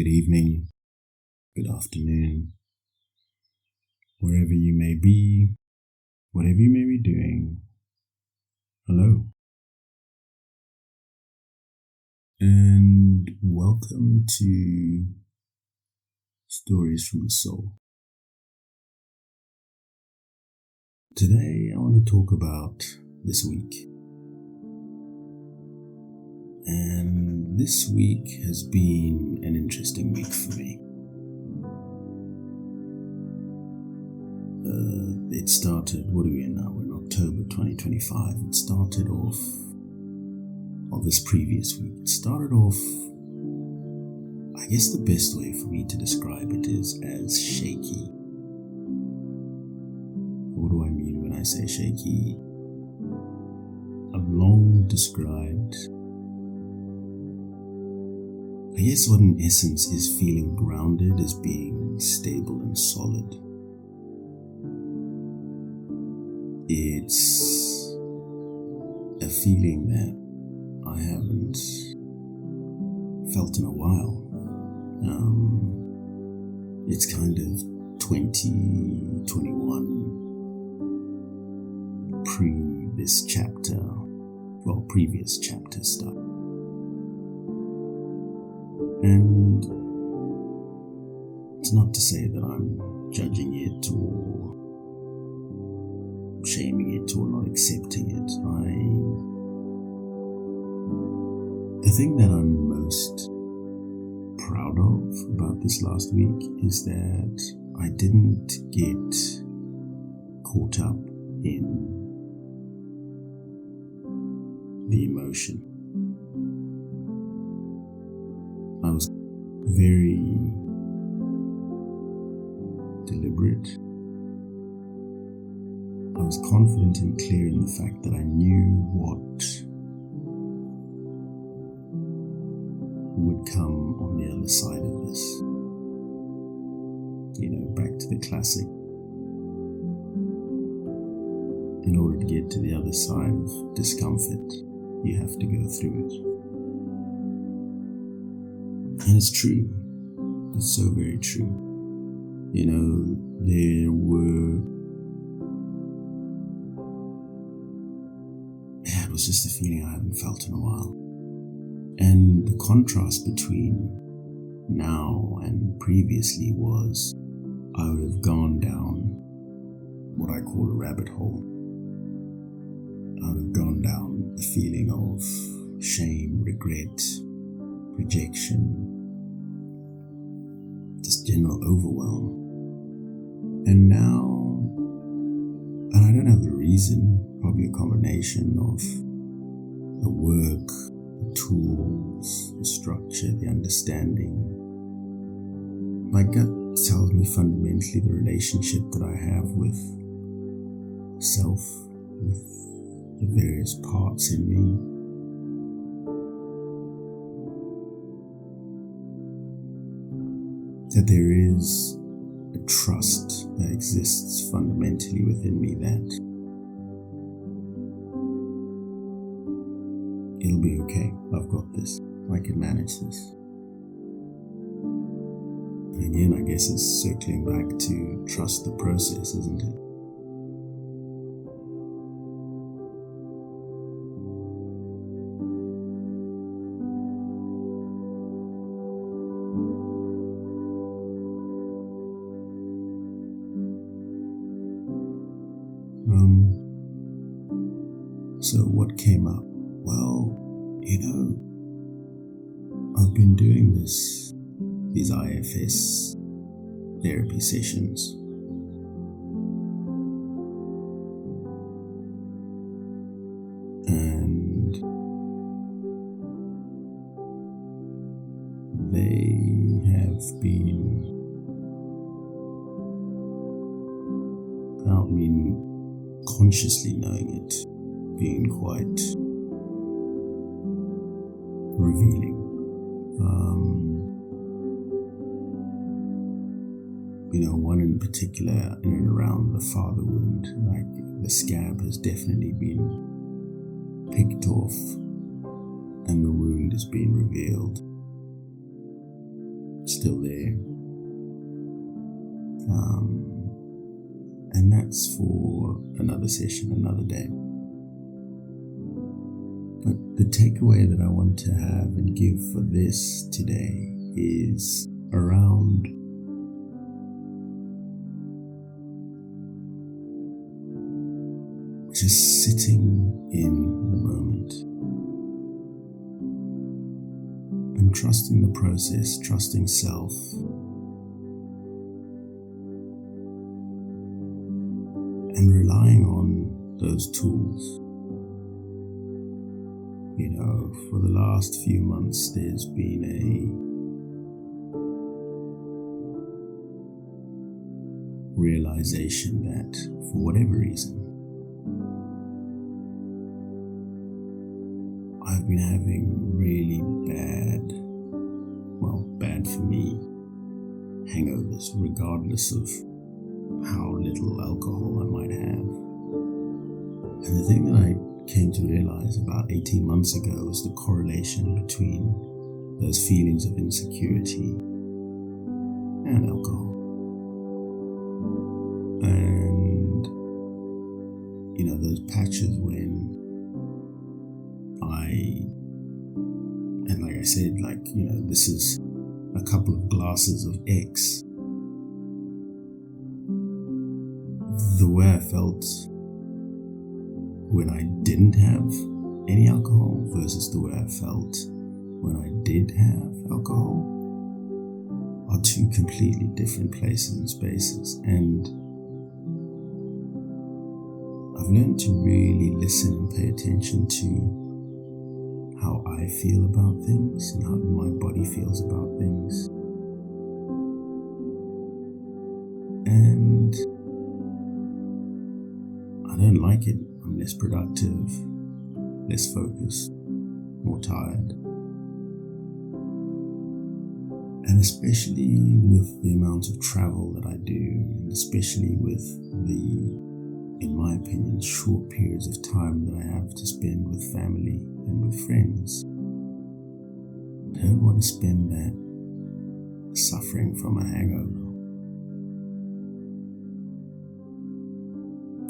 good evening, good afternoon, wherever you may be, whatever you may be doing. Hello, and welcome to Stories from the Soul. Today I want to talk about this week. And this week has been an interesting week for me. It started, what are we in now? We're in October 2025. It started off, this previous week, it started off, I guess the best way for me to describe it is as shaky. What do I mean when I say shaky? I've long described, I guess what in essence is feeling grounded as being stable and solid. It's a feeling that I haven't felt in a while. It's kind of 2021 previous chapter stuff. And it's not to say that I'm judging it or shaming it or not accepting it. The thing that I'm most proud of about this last week is that I didn't get caught up in the emotion. I was very deliberate. I was confident and clear in the fact that I knew what would come on the other side of this. Back to the classic. In order to get to the other side of discomfort, you have to go through it. And it's true. It's so very true. It was just a feeling I hadn't felt in a while. And the contrast between now and previously was I would have gone down what I call a rabbit hole. I would have gone down a feeling of shame, regret, rejection, just general overwhelm. And now, and I don't have the reason, probably a combination of the work, the tools, the structure, the understanding. My gut tells me fundamentally the relationship that I have with self, with the various parts in me. That there is a trust that exists fundamentally within me that it'll be okay. I've got this. I can manage this. And again, I guess it's circling back to trust the process, isn't it? So what came up? Well, I've been doing these IFS therapy sessions. And they have been, without me consciously knowing it, being quite revealing. One in particular in and around the father wound, like the scab has definitely been picked off and the wound has been revealed. still there. And that's for another session, another day. But the takeaway that I want to have and give for this today is around just sitting in the moment and trusting the process, trusting self, and relying on those tools. For the last few months, there's been a realization that for whatever reason, I've been having really bad for me, hangovers, regardless of how little alcohol I might have. And the thing that I came to realize about 18 months ago was the correlation between those feelings of insecurity and alcohol. And, those patches when like I said, this is a couple of glasses of X. The way I felt when I didn't have any alcohol versus the way I felt when I did have alcohol are two completely different places and spaces. And I've learned to really listen and pay attention to how I feel about things and how my body feels about things. And I don't like it. I'm less productive, less focused, more tired. And especially with the amount of travel that I do, and especially with the, in my opinion, short periods of time that I have to spend with family and with friends, I don't want to spend that suffering from a hangover.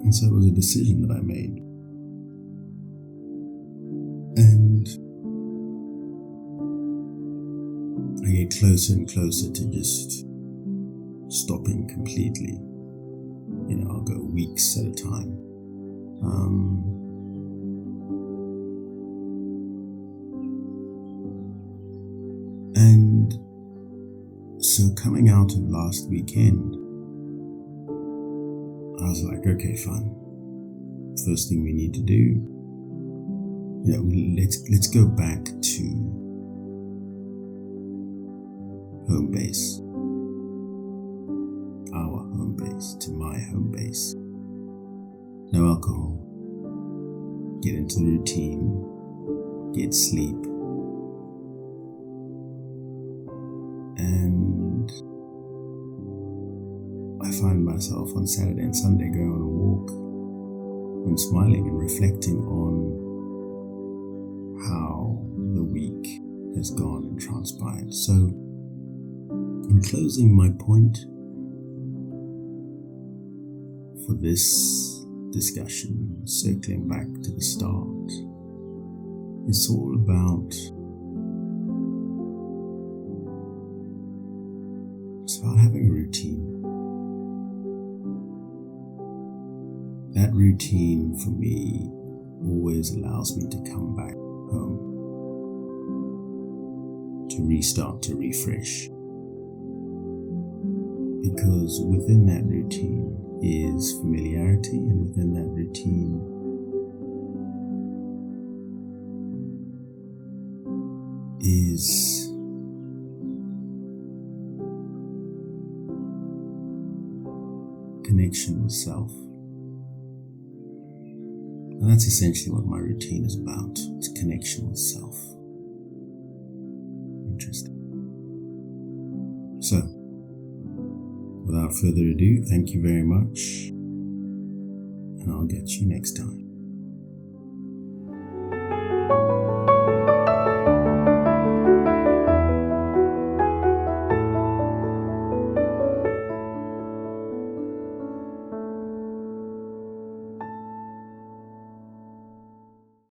And so it was a decision that I made. And I get closer and closer to just stopping completely. I'll go weeks at a time. And so coming out of last weekend, I was like, okay, fine. First thing we need to do, let's go back to home base. Our home base, to my home base. No alcohol. Get into the routine. Get sleep. And I find myself on Saturday and Sunday going on a walk and smiling and reflecting on how the week has gone and transpired. So, in closing, my point for this discussion, circling back to the start, it's all about having a routine. That routine for me always allows me to come back home, to restart, to refresh. Because within that routine is familiarity, and within that routine is connection with self. And that's essentially what my routine is about. It's connection with self. Interesting. So, without further ado, thank you very much, and I'll get you next time.